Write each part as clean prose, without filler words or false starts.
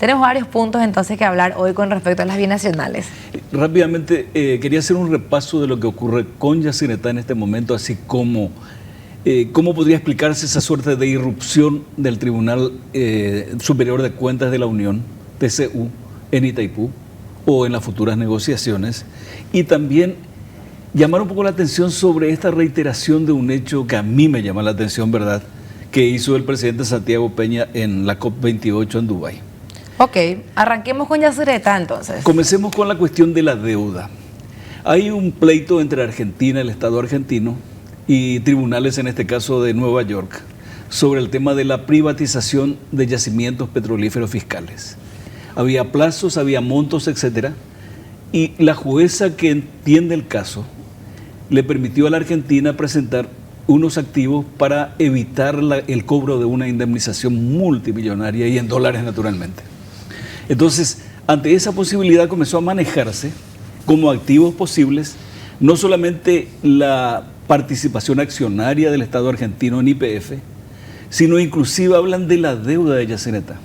Tenemos varios puntos entonces que hablar hoy con respecto a las binacionales. Rápidamente, quería hacer un repaso de lo que ocurre con Yacyretá en este momento, así como cómo podría explicarse esa suerte de irrupción del Tribunal Superior de Cuentas de la Unión, TCU, en Itaipú o en las futuras negociaciones, y también llamar un poco la atención sobre esta reiteración de un hecho que a mí me llama la atención, ¿verdad?, que hizo el presidente Santiago Peña en la COP28 en Dubái. Ok, arranquemos con Yacyretá entonces. Comencemos con la cuestión de la deuda. Hay un pleito entre Argentina, el Estado argentino, y tribunales, en este caso de Nueva York, sobre el tema de la privatización de yacimientos petrolíferos fiscales. Había plazos, había montos, etcétera, y la jueza que entiende el caso le permitió a la Argentina presentar unos activos para evitar el cobro de una indemnización multimillonaria y en dólares naturalmente. Entonces, ante esa posibilidad comenzó a manejarse como activos posibles no solamente la participación accionaria del Estado argentino en YPF, sino inclusive hablan de la deuda de Yacyretá.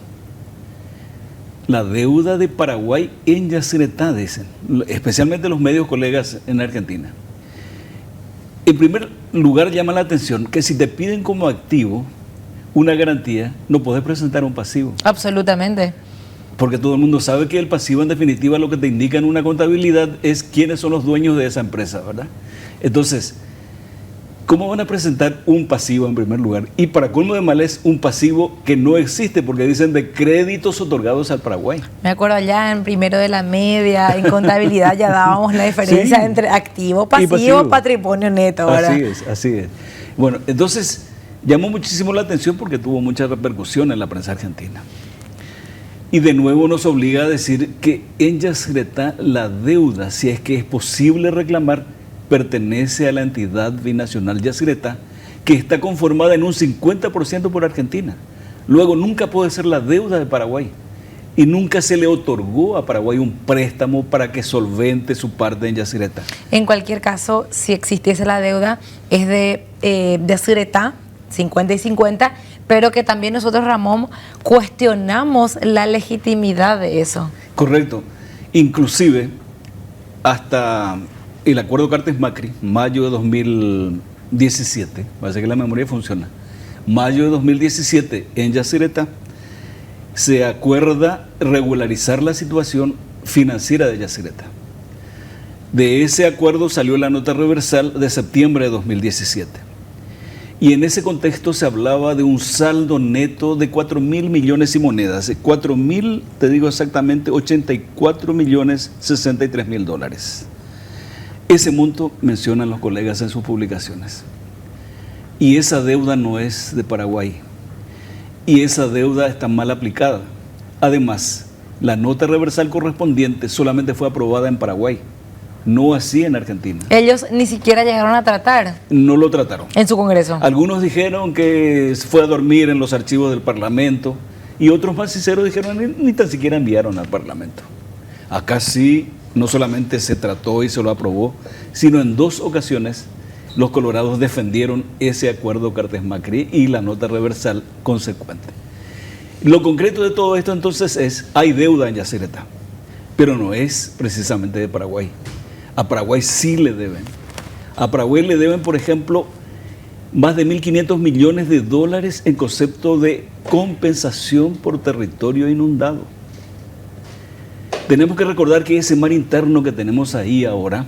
La deuda de Paraguay en Yacyretá, dicen, especialmente los medios colegas en Argentina. En primer lugar, llama la atención que si te piden como activo una garantía, no podés presentar un pasivo. Absolutamente. Porque todo el mundo sabe que el pasivo, en definitiva, lo que te indica en una contabilidad es quiénes son los dueños de esa empresa, ¿verdad? Entonces, ¿cómo van a presentar un pasivo en primer lugar? Y para colmo de males, un pasivo que no existe, porque dicen de créditos otorgados al Paraguay. Me acuerdo allá en primero de la media, en contabilidad ya dábamos la diferencia entre activo, pasivo, patrimonio neto, ¿verdad? Así es, así es. Bueno, entonces llamó muchísimo la atención porque tuvo mucha repercusión en la prensa argentina. Y de nuevo nos obliga a decir que en Yacyretá la deuda, si es que es posible reclamar, pertenece a la entidad binacional Yacyretá, que está conformada en un 50% por Argentina. Luego nunca puede ser la deuda de Paraguay y nunca se le otorgó a Paraguay un préstamo para que solvente su parte en Yacyretá. En cualquier caso, si existiese la deuda, es de Yacyretá, 50 y 50, pero que también nosotros, Ramón, cuestionamos la legitimidad de eso. Correcto. Inclusive, hasta el acuerdo Cartes-Macri, mayo de 2017, parece que la memoria funciona, mayo de 2017 en Yacyretá, se acuerda regularizar la situación financiera de Yacyretá. De ese acuerdo salió la nota reversal de septiembre de 2017. Y en ese contexto se hablaba de un saldo neto de 4.000 millones y monedas. 4.000, te digo exactamente, 84.063.000 dólares. Ese monto mencionan los colegas en sus publicaciones. Y esa deuda no es de Paraguay. Y esa deuda está mal aplicada. Además, la nota reversal correspondiente solamente fue aprobada en Paraguay, no así en Argentina. Ellos ni siquiera llegaron a tratar. No lo trataron. En su Congreso. Algunos dijeron que fue a dormir en los archivos del Parlamento y otros más sinceros dijeron ni tan siquiera enviaron al Parlamento. Acá sí, no solamente se trató y se lo aprobó, sino en 2 ocasiones los colorados defendieron ese acuerdo Cartes-Macri y la nota reversal consecuente. Lo concreto de todo esto entonces es, hay deuda en Yacyretá, pero no es precisamente de Paraguay. A Paraguay sí le deben. A Paraguay le deben, por ejemplo, más de 1.500 millones de dólares en concepto de compensación por territorio inundado. Tenemos que recordar que ese mar interno que tenemos ahí ahora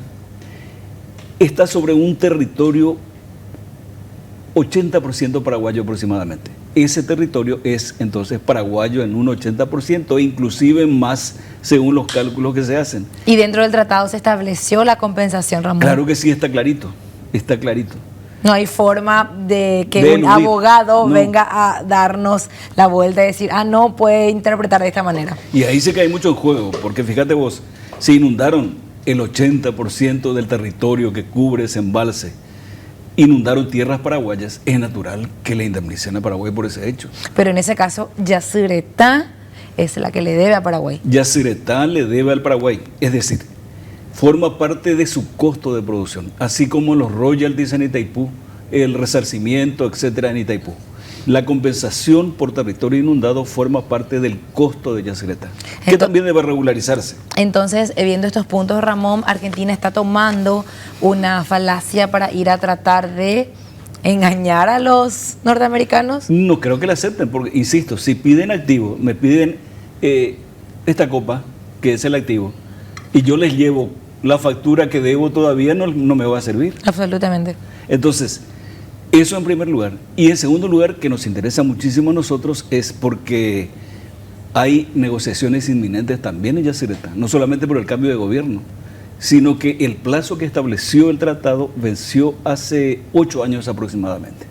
está sobre un territorio 80% paraguayo aproximadamente. Ese territorio es entonces paraguayo en un 80% e inclusive más según los cálculos que se hacen. Y dentro del tratado se estableció la compensación, Ramón. Claro que sí, está clarito, está clarito. No hay forma de que un abogado venga a darnos la vuelta y decir, no puede interpretar de esta manera. Y ahí se cae mucho en juego, porque fíjate vos, se inundaron el 80% del territorio que cubre ese embalse. Inundaron tierras paraguayas, es natural que le indemnicen a Paraguay por ese hecho. Pero en ese caso, Yacyretá es la que le debe a Paraguay. Yacyretá le debe al Paraguay, es decir, forma parte de su costo de producción, así como los royalties en Itaipú, el resarcimiento, etcétera, en Itaipú. La compensación por territorio inundado forma parte del costo de Yacyretá, que también debe regularizarse. Entonces, viendo estos puntos, Ramón, Argentina está tomando una falacia para ir a tratar de engañar a los norteamericanos. No creo que la acepten, porque, insisto, si piden activo, me piden esta copa, que es el activo, y yo les llevo la factura que debo todavía, no me va a servir. Absolutamente. Entonces, eso en primer lugar. Y en segundo lugar, que nos interesa muchísimo a nosotros, es porque hay negociaciones inminentes también en Yacyretá, no solamente por el cambio de gobierno, sino que el plazo que estableció el tratado venció hace 8 años aproximadamente.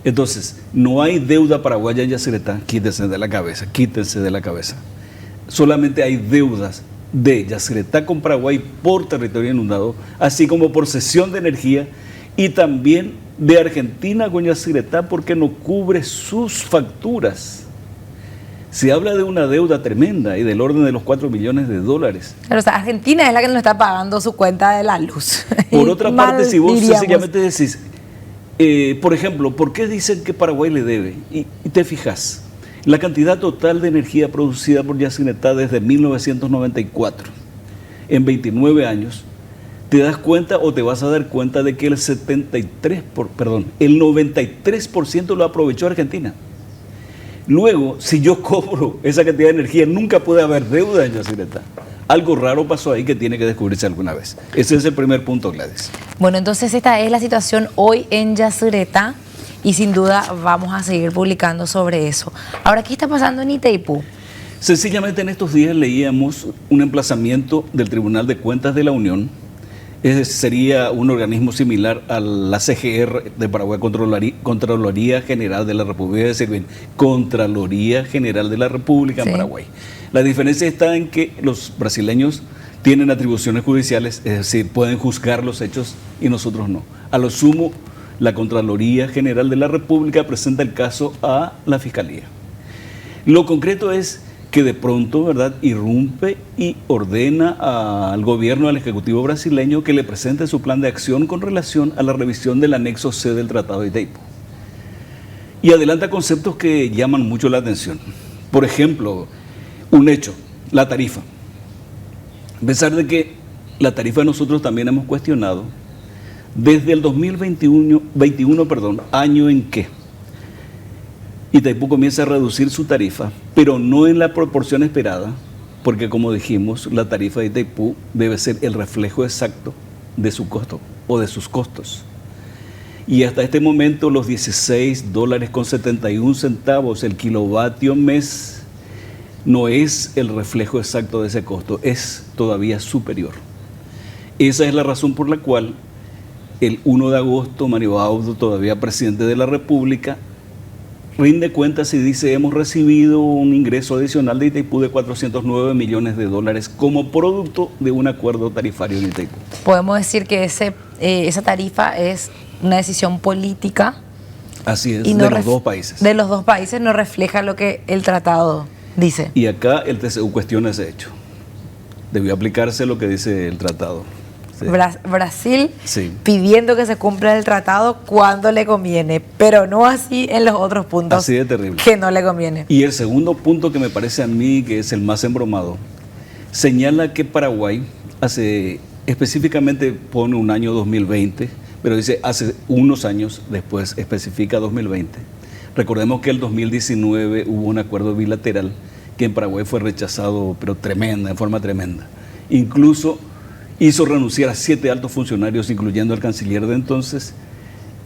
Entonces, no hay deuda paraguaya en Yacyretá, quítense de la cabeza, quítense de la cabeza. Solamente hay deudas de Yacyretá con Paraguay por territorio inundado, así como por cesión de energía, y también de Argentina con Yacyretá porque no cubre sus facturas. Se habla de una deuda tremenda y del orden de los 4 millones de dólares. Pero, o sea, Argentina es la que nos está pagando su cuenta de la luz. Por otra parte, si vos diríamos. sencillamente decís, por ejemplo, ¿por qué dicen que Paraguay le debe? Y te fijas, la cantidad total de energía producida por Yacyretá desde 1994, en 29 años, te das cuenta o te vas a dar cuenta de que el 93% lo aprovechó Argentina. Luego, si yo cobro esa cantidad de energía, nunca puede haber deuda en Yacyretá. Algo raro pasó ahí que tiene que descubrirse alguna vez. Ese es el primer punto, Gladys. Bueno, entonces esta es la situación hoy en Yacyretá y sin duda vamos a seguir publicando sobre eso. Ahora, ¿qué está pasando en Itaipú? Sencillamente en estos días leíamos un emplazamiento del Tribunal de Cuentas de la Unión. Sería un organismo similar a la CGR de Paraguay, Contraloría General de la República, es decir, Contraloría General de la República en Paraguay. La diferencia está en que los brasileños tienen atribuciones judiciales, es decir, pueden juzgar los hechos y nosotros no. A lo sumo, la Contraloría General de la República presenta el caso a la Fiscalía. Lo concreto es que de pronto, ¿verdad?, irrumpe y ordena al gobierno, al Ejecutivo brasileño, que le presente su plan de acción con relación a la revisión del anexo C del Tratado de Itaipú. Y adelanta conceptos que llaman mucho la atención. Por ejemplo, un hecho, la tarifa. A pesar de que la tarifa nosotros también hemos cuestionado, desde el 2021, año en que Itaipú comienza a reducir su tarifa, pero no en la proporción esperada, porque como dijimos, la tarifa de Itaipú debe ser el reflejo exacto de su costo o de sus costos. Y hasta este momento los $16.71 el kilovatio mes no es el reflejo exacto de ese costo, es todavía superior. Esa es la razón por la cual el 1 de agosto Mario Audo, todavía presidente de la República, rinde cuentas y dice: hemos recibido un ingreso adicional de Itaipú de $409 millones como producto de un acuerdo tarifario en Itaipú. Podemos decir que esa tarifa es una decisión política. Así es, de los dos países. De los dos países, no refleja lo que el tratado dice. Y acá el TCU cuestiona ese hecho. Debió aplicarse lo que dice el tratado. Sí. Brasil pidiendo que se cumpla el tratado cuando le conviene, pero no así en los otros puntos. Así de terrible. Que no le conviene. Y el segundo punto que me parece a mí que es el más embromado, señala que Paraguay específicamente pone un año 2020, pero dice hace unos años, después especifica 2020. Recordemos que el 2019 hubo un acuerdo bilateral que en Paraguay fue rechazado, pero en forma tremenda. Incluso hizo renunciar a 7 altos funcionarios, incluyendo al canciller de entonces,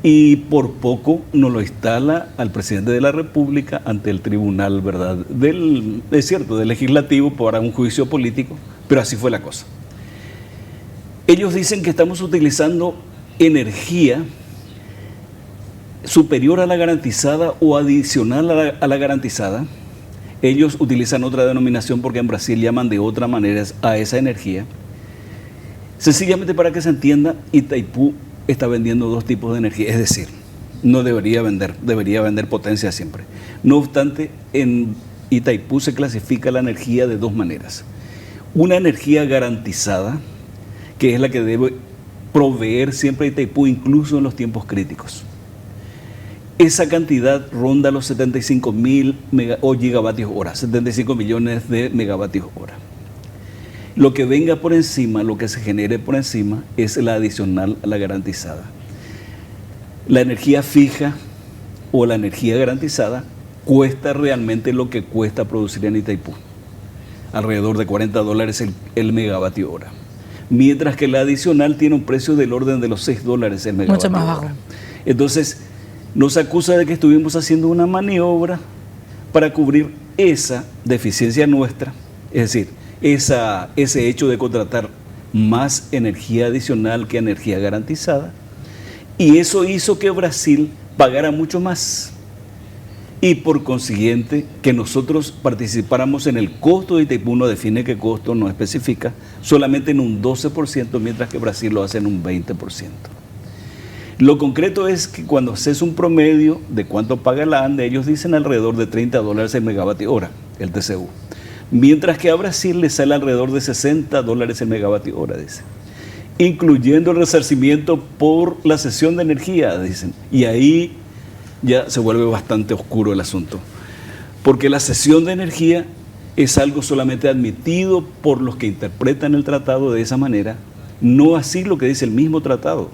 y por poco no lo instala al presidente de la República ante el tribunal, ¿verdad?, del legislativo para un juicio político, pero así fue la cosa. Ellos dicen que estamos utilizando energía superior a la garantizada o adicional a la garantizada. Ellos utilizan otra denominación porque en Brasil llaman de otra manera a esa energía. Sencillamente para que se entienda, Itaipú está vendiendo 2 tipos de energía, es decir, no debería vender potencia siempre. No obstante, en Itaipú se clasifica la energía de 2 maneras. Una energía garantizada, que es la que debe proveer siempre Itaipú, incluso en los tiempos críticos. esa cantidad ronda los 75 mil gigavatios hora, 75 millones de megavatios hora. Lo que venga por encima, lo que se genere por encima, es la adicional a la garantizada. La energía fija o la energía garantizada cuesta realmente lo que cuesta producir en Itaipú, alrededor de $40 el megavatio hora. Mientras que la adicional tiene un precio del orden de los $6 el megavatio mucho más bajo. hora. Entonces, nos acusa de que estuvimos haciendo una maniobra para cubrir esa deficiencia nuestra, es decir, ese hecho de contratar más energía adicional que energía garantizada, y eso hizo que Brasil pagara mucho más y por consiguiente que nosotros participáramos en el costo de Itaipú. No define qué costo, no especifica, solamente en un 12%, mientras que Brasil lo hace en un 20%. Lo concreto es que cuando haces un promedio de cuánto paga la ANDE, ellos dicen alrededor de $30 el megavatio hora, el TCU. Mientras que a Brasil le sale alrededor de $60 el megavatio hora, dicen. Incluyendo el resarcimiento por la cesión de energía, dicen. Y ahí ya se vuelve bastante oscuro el asunto. Porque la cesión de energía es algo solamente admitido por los que interpretan el tratado de esa manera, no así lo que dice el mismo tratado.